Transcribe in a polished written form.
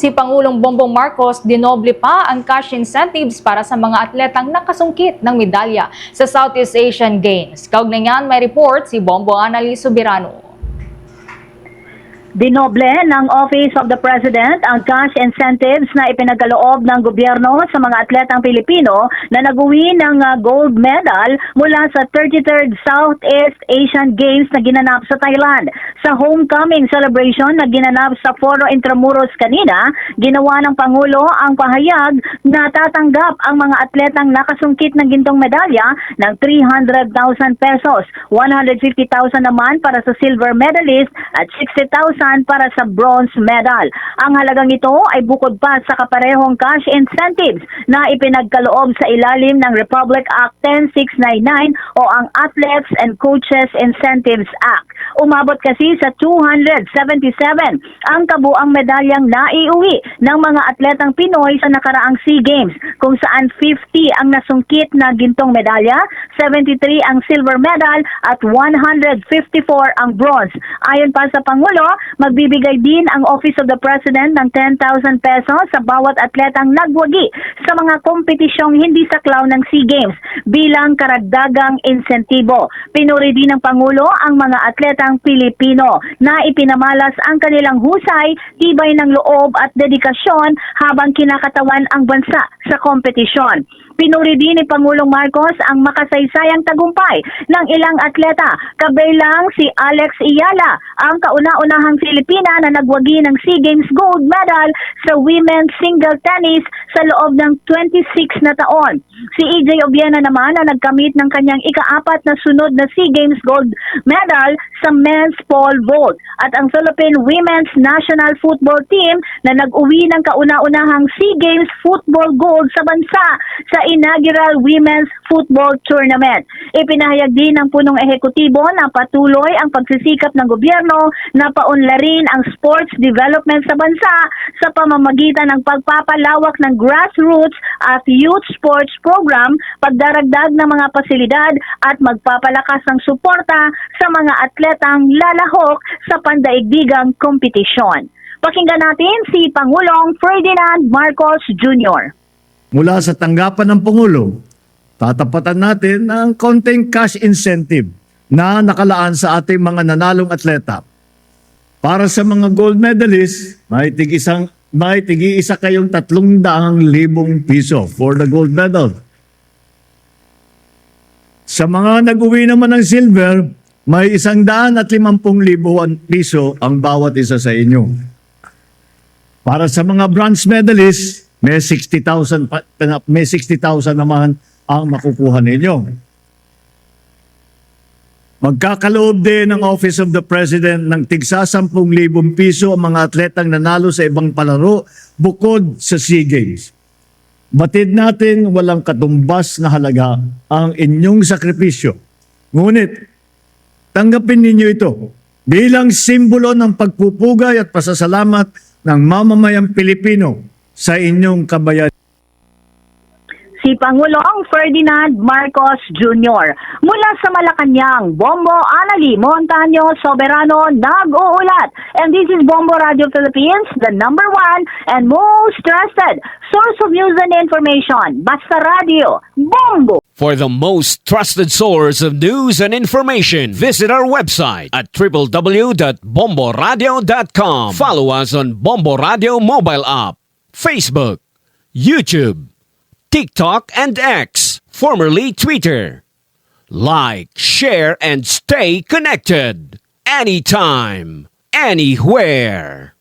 Si Pangulong Bongbong Marcos dinoble pa ang cash incentives para sa mga atletang nakasungkit ng medalya sa Southeast Asian Games. Kaugnay niyan, may report si Bombo Annalise Soberano. Dinoble ng Office of the President ang cash incentives na ipinagaloob ng gobyerno sa mga atletang Pilipino na nag-uwi ng gold medal mula sa 33rd Southeast Asian Games na ginanap sa Thailand. Sa homecoming celebration na ginanap sa Foro Intramuros kanina, ginawa ng Pangulo ang pahayag na tatanggap ang mga atletang nakasungkit ng gintong medalya ng 300,000 pesos, 150,000 naman para sa silver medalist at 60,000 para sa bronze medal. Ang halagang ito ay bukod pa sa kaparehong cash incentives na ipinagkaloob sa ilalim ng Republic Act 10699 o ang Athletes and Coaches Incentives Act. Umabot kasi sa 277 ang kabuang medalyang naiuwi ng mga atletang Pinoy sa nakaraang SEA Games, kung saan 50 ang nasungkit na gintong medalya, 73 ang silver medal at 154 ang bronze. Ayon pa sa Pangulo, magbibigay din ang Office of the President ng 10,000 pesos sa bawat atletang nagwagi sa mga kompetisyong hindi saklaw ng SEA Games bilang karagdagang insentibo. Pinuri din ng Pangulo ang mga atletang Pilipino na ipinamalas ang kanilang husay, tibay ng loob at dedikasyon habang kinakatawan ang bansa sa kompetisyon. Pinuri din ni Pangulong Marcos ang makasaysayang tagumpay ng ilang atleta, kabilang si Alex Iyala, ang kauna-unahang Filipina na nagwagi ng SEA Games gold medal sa women's single tennis sa loob ng 26 na taon. Si EJ Obiena naman na nagkamit ng kanyang ika-4 na sunod na SEA Games gold medal sa men's pole vault, at ang Philippine Women's National Football Team na nag-uwi ng kauna-unahang SEA Games football gold sa bansa sa inaugural Women's Football Tournament. Ipinahayag din ng punong ehekutibo na patuloy ang pagsisikap ng gobyerno na paunlarin ang sports development sa bansa sa pamamagitan ng pagpapalawak ng grassroots at youth sports program, pagdaragdag ng mga pasilidad at magpapalakas ng suporta sa mga atletang lalahok sa pandaigdigang kompetisyon. Pakinggan natin si Pangulong Ferdinand Marcos Jr. Mula sa tanggapan ng Pangulo, tatapatan natin ang konting cash incentive na nakalaan sa ating mga nanalong atleta. Para sa mga gold medalists, may tig-isa kayong 300,000 piso for the gold medal. Sa mga nag-uwi naman ng silver, may 150,000 piso ang bawat isa sa inyo. Para sa mga bronze medalists, may 60,000 naman ang makukuha ninyo. Magkakaloob din ng Office of the President ng tigsa 10,000 piso ang mga atletang nanalo sa ibang palaro bukod sa SEA Games. Batid natin walang katumbas na halaga ang inyong sakripisyo. Ngunit, tanggapin ninyo ito bilang simbolo ng pagpupugay at pasasalamat ng mamamayang Pilipino sa inyong kabayan. Si Pangulong Ferdinand Marcos Jr. Mula sa Malacanang, Bombo Annalise Soberano nag-uulat. And this is Bombo Radio Philippines, the #1 and most trusted source of news and information. Basta Radio, Bombo! For the most trusted source of news and information, visit our website at www.bomboradio.com. Follow us on Bombo Radio mobile app, Facebook, YouTube, TikTok, and X, formerly Twitter. Like, share, and stay connected. Anytime, anywhere.